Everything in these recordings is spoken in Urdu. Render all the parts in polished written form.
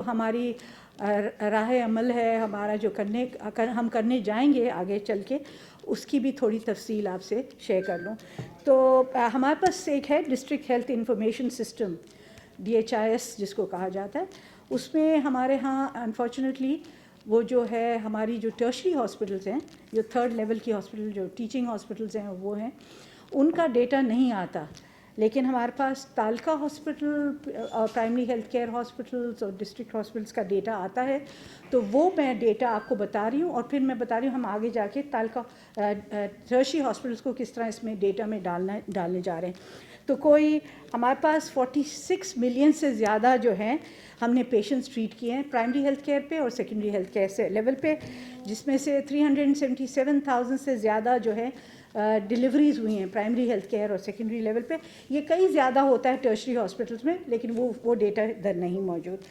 ہماری راہ عمل ہے ہمارا جو ہم کرنے جائیں گے آگے چل کے، اس کی بھی تھوڑی تفصیل آپ سے شیئر کر لوں. تو ہمارے پاس ایک ہے district health information system, DHIS جس کو کہا جاتا ہے. اس میں ہمارے ہاں انفارچونیٹلی وہ جو ہے ہماری جو ٹرشری ہاسپٹلس ہیں، جو 3rd لیول کی ہاسپٹل جو ٹیچنگ ہاسپٹلس ہیں وہ ہیں، ان کا ڈیٹا نہیں آتا. لیکن ہمارے پاس تعلقہ ہاسپٹل اور پرائمری ہیلتھ کیئر ہاسپٹلس اور ڈسٹرکٹ ہاسپٹلس کا ڈیٹا آتا ہے. تو وہ میں ڈیٹا آپ کو بتا رہی ہوں، اور پھر میں بتا رہی ہوں ہم آگے جا کے تعلقہ ٹرشری ہاسپٹلس کو کس طرح اس میں ڈیٹا میں ڈالنے جا رہے ہیں. تو کوئی ہمارے پاس 46 ملین سے زیادہ جو ہیں ہم نے پیشنٹس ٹریٹ کیے ہیں پرائمری ہیلتھ کیئر پہ اور سیکنڈری ہیلتھ کیئر سے لیول پہ، جس میں سے 377,000 سے زیادہ جو ہے ڈیلیوریز ہوئی ہیں پرائمری ہیلتھ کیئر اور سیکنڈری لیول پہ. یہ کئی زیادہ ہوتا ہے ٹرشری ہاسپٹلس میں، لیکن وہ ڈیٹا ادھر نہیں موجود.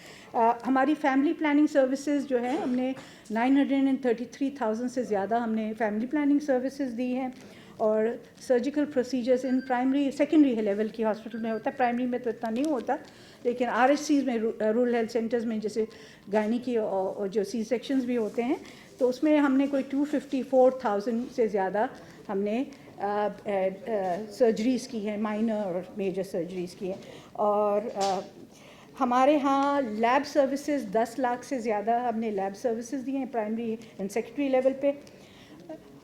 ہماری فیملی پلاننگ سروسز جو ہے ہم نے 933,000 سے زیادہ ہم نے فیملی پلاننگ سروسز دی ہیں. اور سرجیکل پروسیجرز ان پرائمری سیکنڈری لیول کی ہاسپٹل میں ہوتا ہے، پرائمری میں تو اتنا نہیں ہوتا، لیکن RHCs میں رورل ہیلتھ سینٹرز میں جیسے گائنی کی اور جو سی سیکشنز بھی ہوتے ہیں، تو اس میں ہم نے کوئی 254,000 سے زیادہ ہم نے سرجریز کی ہیں، مائنر اور میجر سرجریز کی ہیں. اور ہمارے ہاں لیب سروسز 10 لاکھ سے زیادہ ہم نے لیب سروسز دی ہیں پرائمری اینڈ سیکنڈری لیول پہ.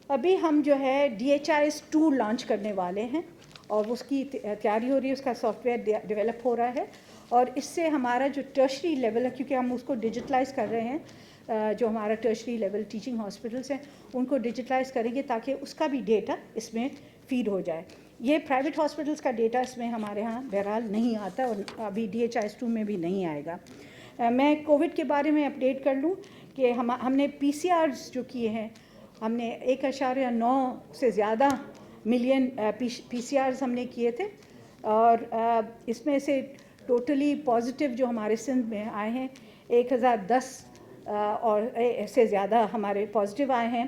ابھی ہم جو ہے DHIS 2 لانچ کرنے والے ہیں، اور اس کی تیاری ہو رہی ہے، اس کا سافٹ ویئر ڈیولپ ہو رہا ہے. اور اس سے ہمارا جو ٹرشری لیول ہے، کیونکہ ہم اس کو ڈیجیٹلائز کر رہے ہیں، جو ہمارا ٹرشری لیول ٹیچنگ ہاسپٹلس ہیں ان کو ڈیجیٹلائز کریں گے تاکہ اس کا بھی ڈیٹا اس میں فیڈ ہو جائے. یہ پرائیویٹ ہاسپٹلس کا ڈیٹا اس میں ہمارے ہاں بہرحال نہیں آتا، اور ابھی DHIS 2 میں بھی نہیں آئے گا. میں کووڈ کے بارے میں اپڈیٹ کر لوں کہ ہم نے PCRs جو کیے ہیں، ہم نے 1.9 سے زیادہ ملین PCRs ہم نے کیے تھے. اور اس میں سے ٹوٹلی پازیٹیو جو ہمارے سندھ میں آئے ہیں 1010 اور سے زیادہ ہمارے پازیٹیو آئے ہیں.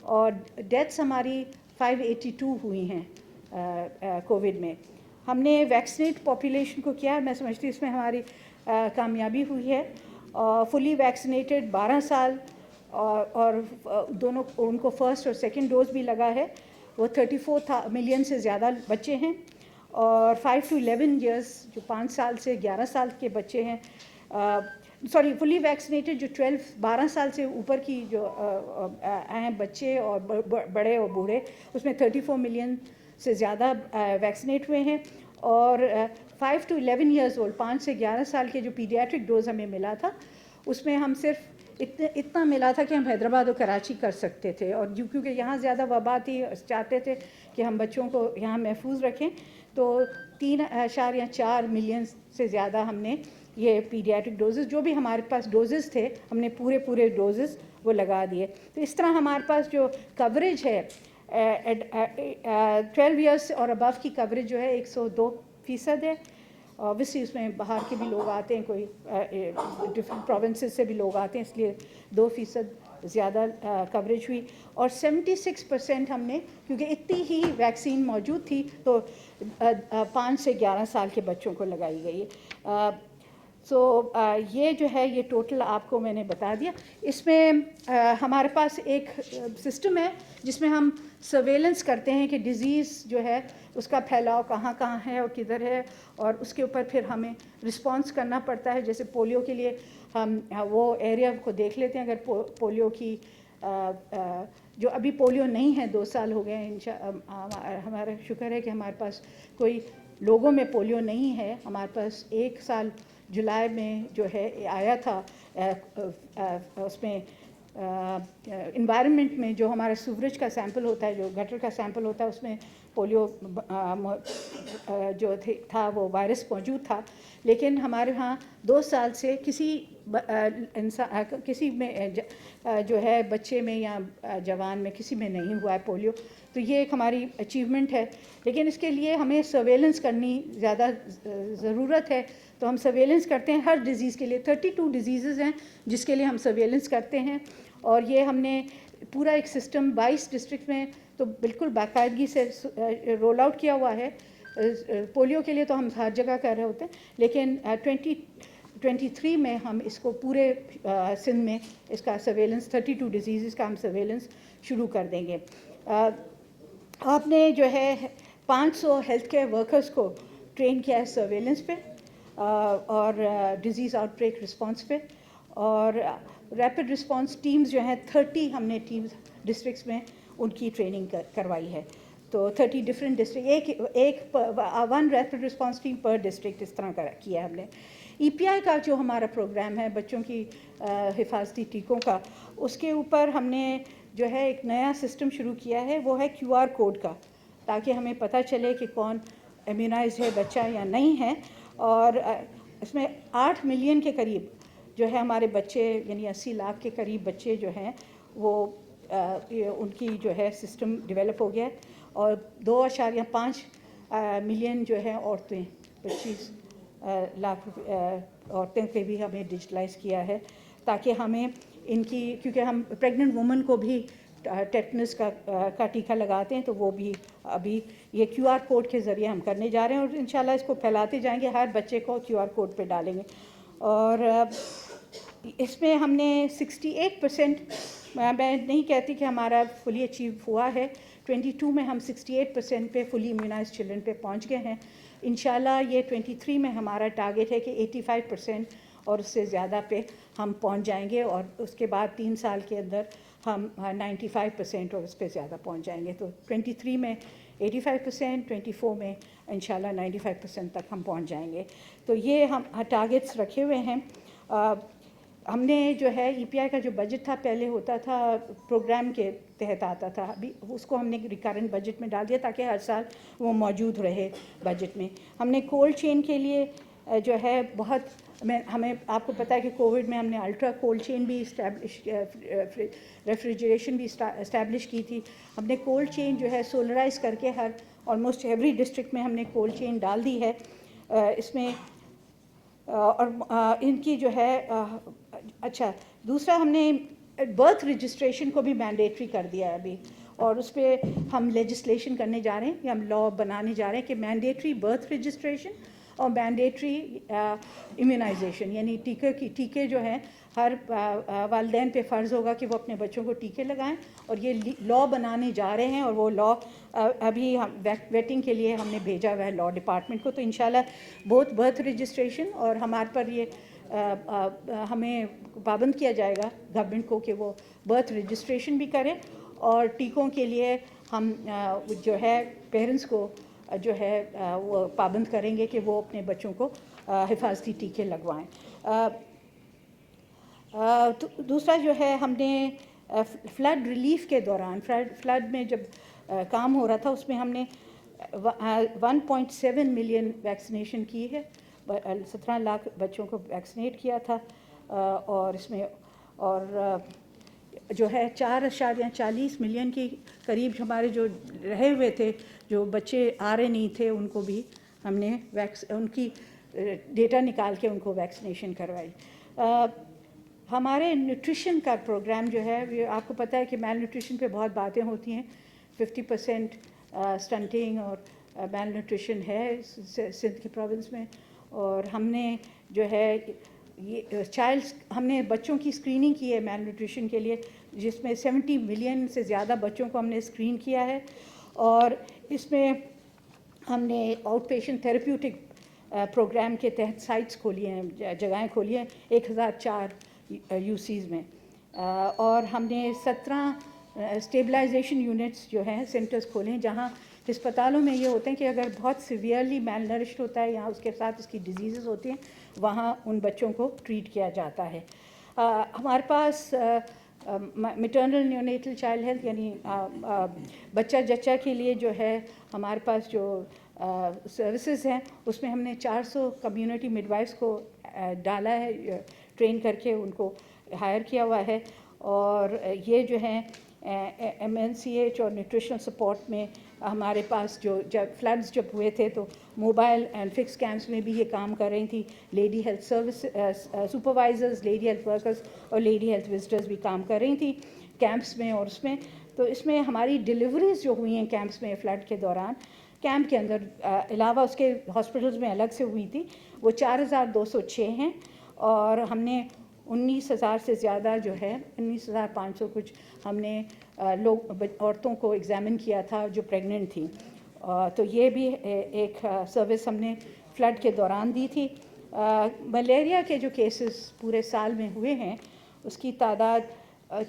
اور ڈیتھس ہماری 582 ہوئی ہیں کووڈ میں. ہم نے ویکسینیٹ پاپولیشن کو کیا، میں سمجھتی ہوں اس میں ہماری کامیابی ہوئی ہے. فلی ویکسینیٹڈ 12 سال اور دونوں ان کو فرسٹ اور سیکنڈ ڈوز بھی لگا ہے، وہ 34 ملین سے زیادہ بچے ہیں. اور 5 to 11 ایئرس جو 5 سال سے 11 سال کے بچے ہیں، فلی ویکسینیٹڈ جو 12 سال سے اوپر کی جو ہیں بچے اور بڑے اور بوڑھے، اس میں 34 ملین سے زیادہ ویکسینیٹ ہوئے ہیں. اور 5 to 11 ایئرز اولڈ 5 سے 11 سال کے جو پیڈیاٹرک ڈوز ہمیں ملا تھا، اس میں ہم صرف اتنا ملا تھا کہ ہم حیدرآباد اور کراچی کر سکتے تھے. اور کیونکہ یہاں زیادہ وبا تھی، چاہتے تھے کہ ہم بچوں کو یہاں محفوظ رکھیں، تو 3.4 ملین سے زیادہ ہم نے یہ پیڈیاٹرک ڈوزز جو بھی ہمارے پاس ڈوزز تھے ہم نے پورے ڈوزز وہ لگا دیے. تو اس طرح ہمارے پاس جو کوریج ہے 12 ایئرس اور ابو کی کوریج جو ہے 102% ہے. اوبیسلی اس میں باہر کے بھی لوگ آتے ہیں، کوئی ڈفرینٹ پروونسز سے بھی لوگ آتے ہیں، اس لیے 2% زیادہ کوریج ہوئی. اور 76% ہم نے، کیونکہ اتنی ہی ویکسین موجود تھی تو 5 سے 11 سال کے بچوں کو لگائی گئی. سو یہ جو ہے یہ ٹوٹل آپ کو میں نے بتا دیا. اس میں ہمارے پاس ایک سسٹم ہے جس میں ہم سرویلنس کرتے ہیں کہ ڈیزیز جو ہے اس کا پھیلاؤ کہاں کہاں ہے اور کدھر ہے، اور اس کے اوپر پھر ہمیں رسپانس کرنا پڑتا ہے. جیسے پولیو کے لیے ہم وہ ایریا کو دیکھ لیتے ہیں، اگر پولیو کی جو ابھی پولیو نہیں ہے 2 سال ہو گئے ہیں، ہمارا شکر ہے کہ ہمارے پاس کوئی لوگوں میں پولیو نہیں ہے. ہمارے پاس 1 سال جولائی میں جو ہے آیا تھا، اس میں انوائرمنٹ میں جو ہمارا سیوریج کا سیمپل ہوتا ہے، جو گٹر کا سیمپل ہوتا ہے، اس میں پولیو جو تھا وہ وائرس موجود تھا. لیکن ہمارے ہاں 2 سال سے کسی میں جو ہے بچے میں یا جوان میں کسی میں نہیں ہوا ہے پولیو. تو یہ ایک ہماری اچیومنٹ ہے. لیکن اس کے لیے ہمیں سرویلنس کرنی زیادہ ضرورت ہے. تو ہم سرویلنس کرتے ہیں ہر ڈیزیز کے لیے. 32 ڈیزیزز ہیں جس کے لیے ہم سرویلنس کرتے ہیں. اور یہ ہم نے پورا ایک سسٹم 22 ڈسٹرکٹ میں تو بالکل باقاعدگی سے رول آؤٹ کیا ہوا ہے. پولیو کے لیے تو ہم ہر جگہ کر رہے ہوتے ہیں، لیکن 23 میں ہم اس کو پورے سندھ میں اس کا سرویلنس 32 ڈیزیزز کا ہم سرویلنس شروع کر دیں گے. آپ نے جو ہے 500 ہیلتھ کیئر ورکرز کو ٹرین کیا ہے سرویلنس پہ اور ڈیزیز آؤٹ بریک رسپانس پہ, اور ریپڈ رسپانس ٹیمز جو ہیں 30 ہم نے ٹیمز ڈسٹرکٹس میں ان کی ٹریننگ کروائی ہے. تو 30 ڈفرینٹ ڈسٹرکٹ, ایک 1 ریپڈ رسپانس ٹیم پر ڈسٹرکٹ اس طرح کیا ہے ہم نے. ای پی آئی کا جو ہمارا پروگرام ہے بچوں کی حفاظتی ٹیکوں کا, اس کے اوپر ہم نے جو ہے ایک نیا سسٹم شروع کیا ہے, وہ ہے QR کوڈ کا, تاکہ ہمیں پتہ چلے کہ کون امیونائزڈ ہے بچہ یا نہیں ہے. اور اس میں 8 ملین کے قریب جو ہے ہمارے بچے, یعنی 80 لاکھ کے قریب بچے جو ہیں وہ ان کی جو ہے سسٹم ڈیولپ ہو گیا ہے, اور 2.5 ملین جو ہے عورتیں, 25 لاکھ عورتیں پہ بھی ہمیں ڈیجیٹلائز کیا ہے, تاکہ ہمیں ان کی, کیونکہ ہم پریگننٹ وومن کو بھی ٹیٹنس کا ٹیکہ لگاتے ہیں, تو وہ بھی ابھی یہ QR کوڈ کے ذریعے ہم کرنے جا رہے ہیں, اور انشاءاللہ اس کو پھیلاتے جائیں گے, ہر بچے کو QR کوڈ پہ ڈالیں گے. اور اس میں ہم نے 68%, میں نہیں کہتی کہ ہمارا فلی اچیو ہوا ہے, 22 میں ہم 68% پہ فلی امیونائزڈ چلڈرن پہ پہنچ گئے ہیں. انشاءاللہ یہ 23 میں ہمارا ٹارگیٹ ہے کہ 85% اور اس سے زیادہ پہ ہم پہنچ جائیں گے, اور اس کے بعد 3 سال کے اندر ہم 95% اور اس پہ زیادہ پہنچ جائیں گے. تو 23 میں 85%, 24 میں انشاءاللہ 95% تک ہم پہنچ جائیں گے. تو یہ ہم ٹارگیٹس رکھے ہوئے ہیں. ہم نے جو ہے ای پی آئی کا جو بجٹ تھا پہلے ہوتا تھا پروگرام کے تحت آتا تھا, ابھی اس کو ہم نے ریکرنٹ بجٹ میں ڈال دیا تاکہ ہر سال وہ موجود رہے بجٹ میں. ہم نے کولڈ چین کے لیے جو ہے بہت, ہمیں آپ کو پتہ ہے کہ کووڈ میں ہم نے الٹرا کولڈ چین بھی ریفریجریشن بھی اسٹیبلش کی تھی. ہم نے کولڈ چین جو ہے سولرائز کر کے ہر آلموسٹ ایوری ڈسٹرکٹ میں ہم نے کولڈ چین ڈال دی ہے. اس میں اور ان کی جو ہے اچھا, دوسرا ہم نے برتھ رجسٹریشن کو بھی مینڈیٹری کر دیا ہے ابھی, اور اس پہ ہم لیجسلیشن کرنے جا رہے ہیں, کہ ہم لا بنانے جا رہے ہیں کہ مینڈیٹری برتھ رجسٹریشن اور مینڈیٹری امیونائزیشن, یعنی ٹیکے جو ہیں ہر والدین پہ فرض ہوگا کہ وہ اپنے بچوں کو ٹیکے لگائیں, اور یہ لا بنانے جا رہے ہیں, اور وہ لا ابھی ہم ویٹنگ کے لیے ہم نے بھیجا ہوا ہے لا ڈپارٹمنٹ کو. تو انشاءاللہ بہت برتھ رجسٹریشن, اور ہمارے پر یہ ہمیں پابند کیا جائے گا گورنمنٹ کو کہ وہ برتھ رجسٹریشن بھی کرے, اور ٹیکوں کے لیے ہم جو ہے پیرنٹس کو جو ہے وہ پابند کریں گے کہ وہ اپنے بچوں کو حفاظتی ٹیکے لگوائیں. دوسرا جو ہے ہم نے فلڈ ریلیف کے دوران, فلڈ میں جب کام ہو رہا تھا اس میں ہم نے 1.7 ملین ویکسینیشن کی ہے, 17 لاکھ بچوں کو ویکسینیٹ کیا تھا, اور اس میں اور جو ہے 4.40 ملین کے قریب ہمارے جو رہے ہوئے تھے, جو بچے آ رہے نہیں تھے, ان کو بھی ہم نے ان کی ڈیٹا نکال کے ان کو ویکسینیشن کروائی. ہمارے نیوٹریشن کا پروگرام جو ہے, آپ کو پتہ ہے کہ میل نیوٹریشن پہ بہت باتیں ہوتی ہیں, 50% اسٹنٹنگ اور میل نیوٹریشن ہے سندھ کے پروونس میں, اور ہم نے جو ہے یہ ہم نے بچوں کی اسکریننگ کی ہے میل نیوٹریشن کے لیے, جس میں 70 ملین سے زیادہ بچوں کو ہم نے اسکرین کیا ہے, اور اس میں ہم نے آؤٹ پیشنٹ تھیراپیوٹک پروگرام کے تحت سائٹس کھولی ہیں, جگہیں کھولی ہیں 1004 UCs میں, اور ہم نے 17 اسٹیبلائزیشن یونٹس جو ہیں سینٹرز کھولے ہیں, جہاں ہسپتالوں میں یہ ہوتے ہیں کہ اگر بہت سیویئرلی میل نرشڈ ہوتا ہے یا اس کے ساتھ اس کی ڈیزیزز ہوتی ہیں, وہاں ان بچوں کو ٹریٹ کیا جاتا ہے. ہمارے پاس میٹرنل نیونیٹل چائلڈ ہیلتھ, یعنی بچہ جچہ کے لیے جو ہے ہمارے پاس جو سروسز ہیں, اس میں ہم نے 400 کمیونٹی مڈ وائفس کو ڈالا ہے, ٹرین کر کے ان کو ہائر کیا ہوا ہے, اور یہ جو ہیں MNCH اور نیوٹریشنل سپورٹ میں ہمارے پاس جو جب فلڈز جب ہوئے تھے تو موبائل اینڈ فکس کیمپس میں بھی یہ کام کر رہی تھی, lady health service supervisors, lady health workers اور لیڈی ہیلتھ وزٹرز بھی کام کر رہی تھیں کیمپس میں. اور اس میں تو اس میں ہماری ڈلیوریز جو ہوئی ہیں کیمپس میں فلڈ کے دوران, کیمپ کے اندر علاوہ اس کے ہاسپٹلز میں الگ سے ہوئی تھی, وہ 4206 ہیں, اور ہم نے 19,000 سے زیادہ جو ہے 19,500 کچھ ہم نے عورتوں کو ایگزامن کیا تھا جو پریگننٹ تھیں. تو یہ بھی ایک سروس ہم نے فلڈ کے دوران دی تھی. ملیریا کے جو کیسز پورے سال میں ہوئے ہیں اس کی تعداد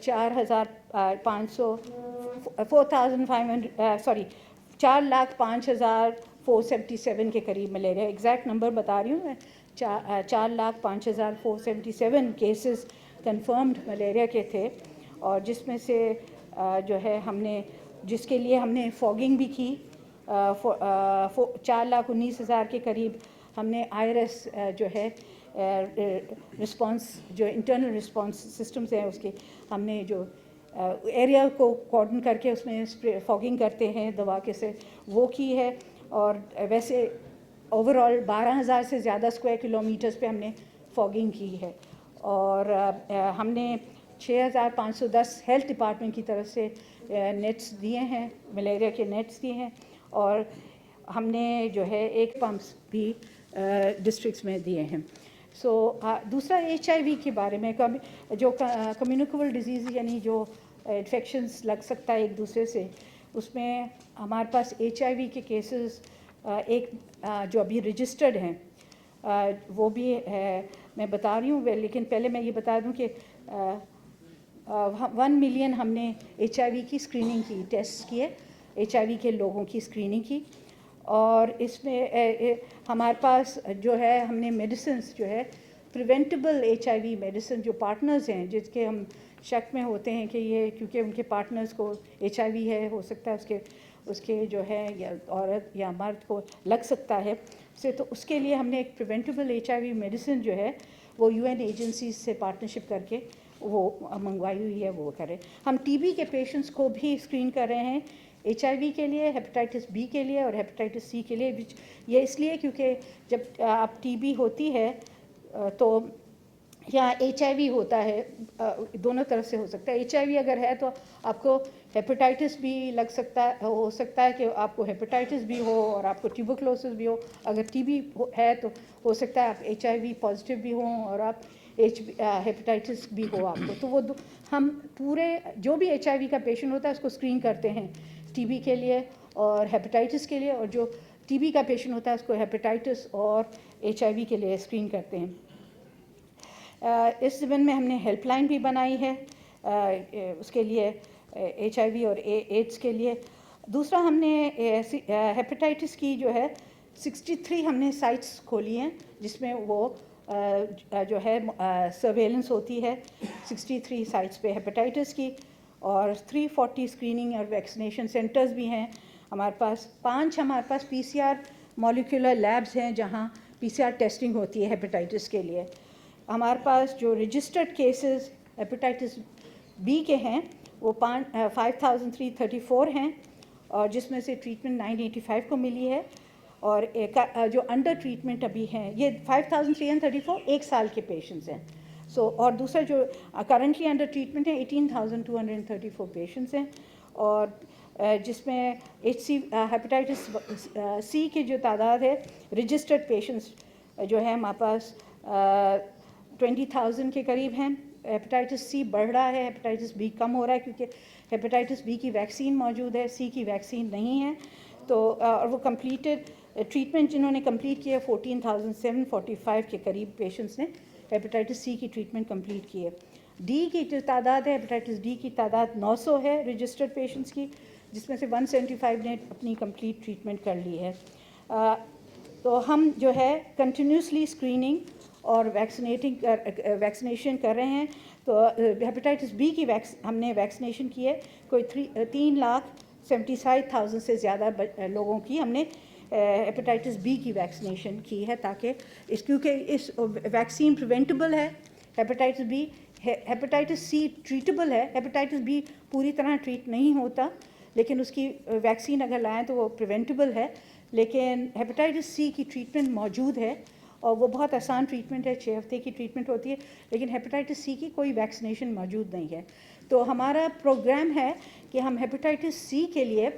4,05,4,04,7 کے قریب ملیریا. ایگزیکٹ نمبر بتا رہی ہوں میں, 4,05,4,7 کیسز کنفرمڈ ملیریا کے تھے. اور جس میں سے جو ہے ہم نے جس کے لیے ہم نے فوگنگ بھی کی, 4,19,000 کے قریب ہم نے IRS جو ہے رسپانس جو انٹرنل رسپانس سسٹمز ہیں اس کے ہم نے جو ایریا کو کارڈن کر کے اس میں فوگنگ کرتے ہیں دوا کے سے وہ کی ہے. اور ویسے اوور آل 12,000 سے زیادہ اسکوائر کلومیٹرز پہ ہم نے فوگنگ کی ہے. اور ہم نے 6,510 ہیلتھ ڈپارٹمنٹ کی طرف سے نیٹس دیے ہیں, ملیریا کے نیٹس دیے ہیں. اور ہم نے جو ہے ایک پمپس بھی ڈسٹرکٹس میں دیے ہیں. سو دوسرا HIV کے بارے میں جو کمیونیکیبل ڈیزیز یعنی جو انفیکشنس لگ سکتا ہے ایک دوسرے سے, اس میں ہمارے پاس HIV کے کیسز ایک جو ابھی رجسٹرڈ ہیں وہ بھی ہے میں بتا رہی ہوں. لیکن پہلے میں یہ بتا دوں کہ 1 ملین ہم نے HIV کی اسکریننگ کی, ٹیسٹ کیے HIV کے لوگوں کی اسکریننگ کی. اور اس میں ہمارے پاس جو ہے ہم نے میڈیسنس جو ہے پریونٹیبل HIV میڈیسن جو پارٹنرز ہیں جس کے ہم شک میں ہوتے ہیں کہ یہ کیونکہ ان کے پارٹنرز کو HIV ہے, ہو سکتا ہے اس کے جو ہے یا عورت یا مرد کو لگ سکتا ہے سے, تو اس کے لیے ہم نے ایک پریونٹیبل HIV میڈیسن جو ہے وہ UN ایجنسیز سے پارٹنرشپ کر کے وہ منگوائی ہوئی ہے, وہ کریں. ہم TB کے پیشنٹس کو بھی اسکرین کر رہے ہیں HIV کے لیے, ہیپیٹائٹس B کے لیے اور ہیپیٹائٹس C کے لیے. یہ اس لیے کیونکہ جب آپ TB ہوتی ہے تو یا HIV ہوتا ہے, دونوں طرف سے ہو سکتا ہے. HIV اگر ہے تو آپ کو ہیپیٹائٹس بھی لگ سکتا ہے, ہو سکتا ہے کہ آپ کو ہیپیٹائٹس بھی ہو اور آپ کو ٹیوبرکلوسس بھی ہو. اگر TB ہے تو ہو سکتا ہے آپ HIV پازیٹیو بھی ہوں اور آپ ہیپیٹائٹس بھی ہو آپ کو. تو وہ ہم پورے جو بھی HIV کا پیشنٹ ہوتا ہے اس کو اسکرین کرتے ہیں TB کے لیے اور ہیپیٹائٹس کے لیے, اور جو TB کا پیشنٹ ہوتا ہے اس کو ہیپیٹائٹس اور HIV کے لیے اسکرین کرتے ہیں. اس ضمن میں ہم نے ہیلپ لائن بھی بنائی ہے اس کے لیے HIV اور ایڈس کے لیے. دوسرا ہم نے ہیپیٹائٹس کی جو ہے 63 ہم نے سائٹس کھولی ہیں جس میں وہ جو ہے سرویلنس ہوتی ہے 63 سائٹس پہ ہیپیٹائٹس کی. اور 340 اسکریننگ اور ویکسینیشن سینٹرز بھی ہیں ہمارے پاس. 5 ہمارے پاس PCR مالیکولر لیبز ہیں جہاں PCR ٹیسٹنگ ہوتی ہے ہیپیٹائٹس کے لیے. ہمارے پاس جو رجسٹرڈ کیسز ہیپیٹائٹس B کے ہیں وہ 5,334 ہیں, اور جس میں سے ٹریٹمنٹ 985 کو ملی ہے. اور جو انڈر ٹریٹمنٹ ابھی ہیں یہ 5,334 ایک سال کے پیشنٹس ہیں. اور دوسرا جو کرنٹلی انڈر ٹریٹمنٹ ہے 18,234 پیشنٹس ہیں. اور جس میں ہیپیٹائٹس C کی جو تعداد ہے رجسٹرڈ پیشنٹس جو ہے ہمارے پاس 20,000 کے قریب ہیں. ہیپیٹائٹس C بڑھ رہا ہے, ہیپیٹائٹس B کم ہو رہا ہے کیونکہ ہیپیٹائٹس B کی ویکسین موجود ہے, C کی ویکسین نہیں ہے. تو اور وہ کمپلیٹڈ ٹریٹمنٹ جنہوں نے کمپلیٹ کیا 14,745 کے قریب پیشنٹس نے ہیپیٹائٹس C کی ٹریٹمنٹ کمپلیٹ کی ہے. D کی جو تعداد ہے ہیپیٹائٹس D کی تعداد 900 ہے رجسٹرڈ پیشنٹس کی, جس میں سے 175 نے اپنی کمپلیٹ ٹریٹمنٹ کر لی ہے. تو ہم جو ہے کنٹینیوسلی اسکریننگ اور ویکسینیشن کر رہے ہیں. تو ہیپیٹائٹس B کی ہم نے ویکسینیشن کی ہے کوئی 3,75,000 سے زیادہ لوگوں کی ہم نے ہیپیٹائٹس B کی ویکسینیشن کی ہے, تاکہ کیونکہ اس ویکسین پریونٹیبل ہے hepatitis B. Hepatitis C treatable ہے, ہیپیٹائٹس B پوری طرح ٹریٹ نہیں ہوتا لیکن اس کی ویکسین اگر لائیں تو وہ پریونٹیبل ہے. لیکن ہیپیٹائٹس C کی ٹریٹمنٹ موجود ہے اور وہ بہت آسان ٹریٹمنٹ ہے, 6 ہفتے کی ٹریٹمنٹ ہوتی ہے. لیکن ہیپیٹائٹس C کی کوئی ویکسینیشن موجود نہیں ہے. تو ہمارا پروگرام ہے کہ ہم ہیپیٹائٹس C کے لیے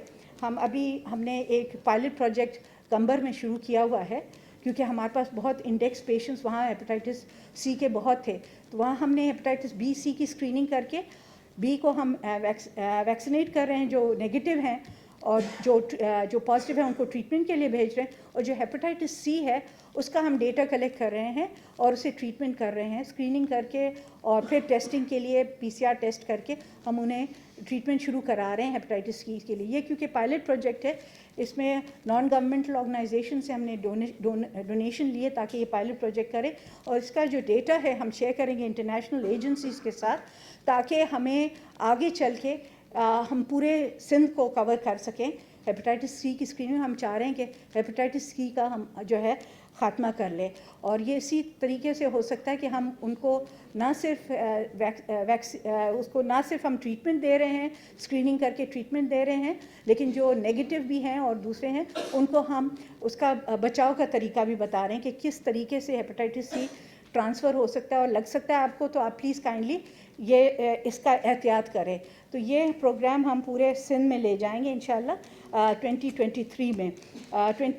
ہم نے ایک پائلٹ پروجیکٹ کمبر میں شروع کیا ہوا ہے کیونکہ ہمارے پاس بہت انڈیکس پیشنٹس وہاں ہیپیٹائٹس سی کے بہت تھے، تو وہاں ہم نے ہیپیٹائٹس بی سی کی اسکریننگ کر کے بی کو ہم ویکسینیٹ کر رہے ہیں جو نگیٹو ہیں، اور جو پازیٹیو ہیں ان کو ٹریٹمنٹ کے لیے بھیج رہے ہیں، اور جو ہیپیٹائٹس سی ہے اس کا ہم ڈیٹا کلیکٹ کر رہے ہیں اور اسے ٹریٹمنٹ کر رہے ہیں اسکریننگ کر کے، اور پھر ٹیسٹنگ کے لیے PCR ٹیسٹ کر کے ہم انہیں ٹریٹمنٹ شروع کرا رہے ہیں ہیپیٹائٹس سی کے لیے. یہ کیونکہ پائلٹ پروجیکٹ ہے، اس میں نان گورنمنٹل آرگنائزیشن سے ہم نے ڈونیشن لیے تاکہ یہ پائلٹ پروجیکٹ کرے، اور اس کا جو ڈیٹا ہے ہم شیئر کریں گے انٹرنیشنل ایجنسیز کے ساتھ تاکہ ہمیں آگے چل کے ہم پورے سندھ کو کور کر سکیں. ہیپیٹائٹس سی کی اسکریننگ ہم چاہ رہے ہیں کہ ہیپیٹائٹس سی کا ہم جو ہے خاتمہ کر لیں، اور یہ اسی طریقے سے ہو سکتا ہے کہ ہم ان کو نہ صرف اس کو نہ صرف ہم ٹریٹمنٹ دے رہے ہیں، اسکریننگ کر کے ٹریٹمنٹ دے رہے ہیں، لیکن جو نیگیٹو بھی ہیں اور دوسرے ہیں ان کو ہم اس کا بچاؤ کا طریقہ بھی بتا رہے ہیں کہ کس طریقے سے ہیپیٹائٹس سی ٹرانسفر ہو سکتا ہے اور لگ سکتا ہے آپ کو، تو آپ پلیز کائنڈلی یہ اس کا احتیاط کریں. تو یہ پروگرام ہم پورے سندھ میں لے جائیں گے انشاءاللہ 2023 میں.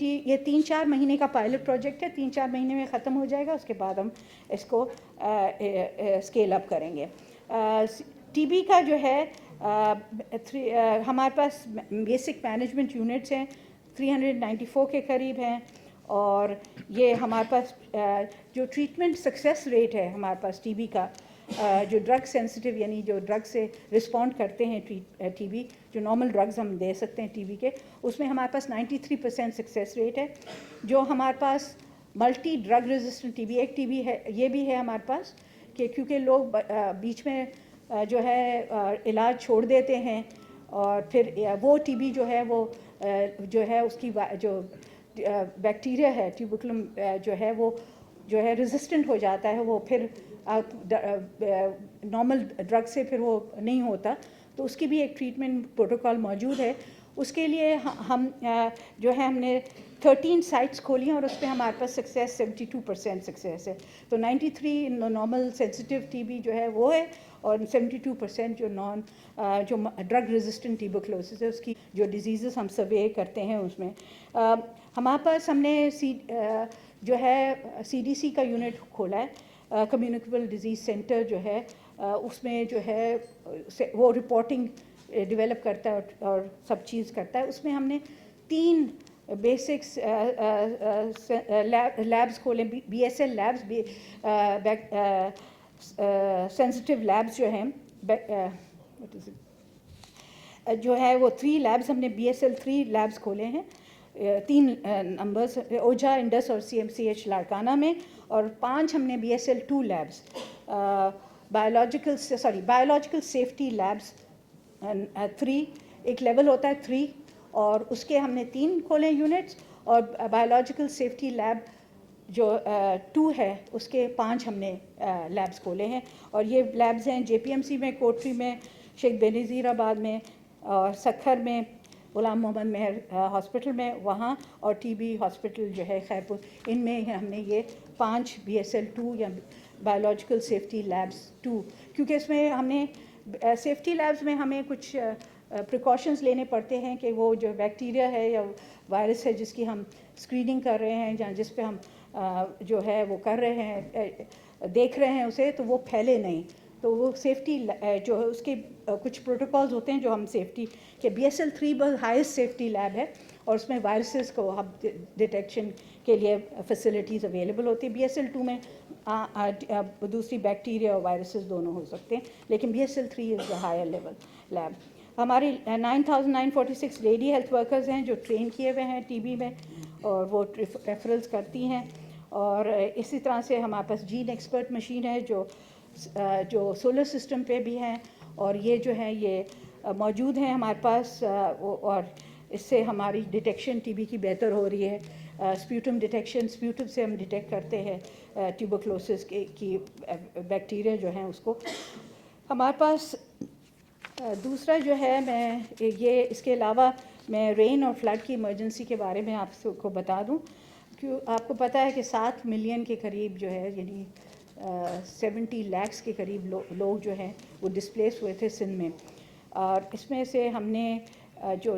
یہ 3-4 مہینے کا پائلٹ پروجیکٹ ہے، 3-4 مہینے میں ختم ہو جائے گا، اس کے بعد ہم اس کو اسکیل اپ کریں گے. ٹی بی کا جو ہے ہمارے پاس بیسک مینجمنٹ یونٹس ہیں 394 کے قریب ہیں، اور یہ ہمارے پاس جو ٹریٹمنٹ سکسیس ریٹ ہے ہمارے پاس ٹی بی کا، جو ڈرگ سینسٹیو یعنی جو ڈرگ سے رسپونڈ کرتے ہیں ٹی بی، جو نارمل ڈرگز ہم دے سکتے ہیں ٹی بی کے، اس میں ہمارے پاس 93% سکسیس ریٹ ہے. جو ہمارے پاس multi drug resistant T B, ایک ٹی بی ہے یہ بھی ہے ہمارے پاس کہ کیونکہ لوگ بیچ میں جو ہے علاج چھوڑ دیتے ہیں، اور پھر وہ ٹی بی جو ہے وہ جو ہے اس کی جو بیکٹیریا ہے ٹیوبیکلم جو ہے وہ جو ہے ریزسٹنٹ ہو جاتا ہے، وہ پھر نارمل ڈرگ سے پھر وہ نہیں ہوتا، تو اس کی بھی ایک ٹریٹمنٹ پروٹوکول موجود ہے. اس کے لیے ہم جو ہے ہم نے 13 سائٹس کھولی ہیں، اور اس پہ ہمارے پاس سکسیس 72% سکسیس ہے. تو 93 نارمل سینسٹیو ٹی بی جو ہے وہ ہے، اور 72% جو ڈرگ ریزسٹنٹ ٹیوبرکلوسس ہے اس کی جو ڈیزیزز ہم سروے کرتے ہیں اس میں. ہمارے پاس ہم نے جو ہے CDC کا یونٹ کھولا ہے، کمیونیکیبل ڈیزیز سینٹر جو ہے، اس میں جو ہے وہ رپورٹنگ ڈیولپ کرتا ہے اور سب چیز کرتا ہے. اس میں ہم نے 3 بیسکس لیبس کھولے، BSL لیبس، سینسٹیو لیبس جو ہیں جو ہے وہ 3 لیبس ہم نے BSL 3 لیبس کھولے ہیں، 3 نمبرز اوجھا، انڈس اور CMCH لاڑکانہ میں، اور 5 ہم نے BSL 2 labs biological safety labs 3، ایک لیول ہوتا ہے 3، اور اس کے ہم نے 3 کھولے یونٹس، اور بایولوجیکل سیفٹی لیب جو 2 ہے اس کے 5 ہم نے لیبس کھولے ہیں. اور یہ لیبز ہیں JPMC میں، کوٹری میں، شیخ بینظیر آباد میں، اور سکھر میں، غلام محمد مہر ہاسپٹل میں وہاں، اور TB ہاسپٹل جو ہے خیرپور، ان میں ہم نے یہ 5 BSL 2 یا بایولوجیکل سیفٹی لیبس 2، کیونکہ اس میں ہم نے سیفٹی لیبس میں ہمیں کچھ پریکاشنز لینے پڑتے ہیں کہ وہ جو بیکٹیریا ہے یا وائرس ہے جس کی ہم اسکریننگ کر رہے ہیں یا جس پہ ہم جو ہے وہ کر رہے ہیں دیکھ رہے ہیں اسے، تو وہ پھیلے نہیں. تو وہ سیفٹی جو ہے اس کے کچھ پروٹوکالز ہوتے ہیں جو ہم سیفٹی کہ BSL 3 بہت ہائیسٹ سیفٹی لیب ہے، اور اس میں وائرسز کو ہم ڈیٹیکشن کے لیے فیسلٹیز اویلیبل ہوتی ہیں. BSL 2 میں دوسری بیکٹیریا اور وائرسز دونوں ہو سکتے ہیں، لیکن BSL 3 is the higher level lab. ہماری 9946 لیڈی ہیلتھ ورکرز ہیں جو ٹرین کیے ہوئے ہیں TB میں، اور وہ ریفرلز کرتی ہیں. اور اسی طرح سے ہمارے پاس جین ایکسپرٹ مشین ہے جو سولر سسٹم پہ بھی ہیں، اور یہ جو ہے یہ موجود ہیں ہمارے پاس، اور اس سے ہماری ڈیٹیکشن TB کی بہتر ہو رہی ہے. اسپیوٹم ڈیٹیکشن، اسپیوٹم سے ہم ڈیٹیکٹ کرتے ہیں ٹیوبرکلوسس کی بیکٹیریا جو ہیں اس کو. ہمارے پاس دوسرا جو ہے یہ اس کے علاوہ میں رین اور فلڈ کی ایمرجنسی کے بارے میں آپ کو بتا دوں، کیوں آپ کو پتہ ہے کہ 7 ملین کے قریب جو ہے یعنی 70 لاکھ کے قریب لوگ جو ہیں وہ ڈسپلیس ہوئے تھے سندھ میں. اور اس میں سے ہم نے جو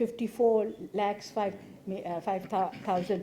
54,05,000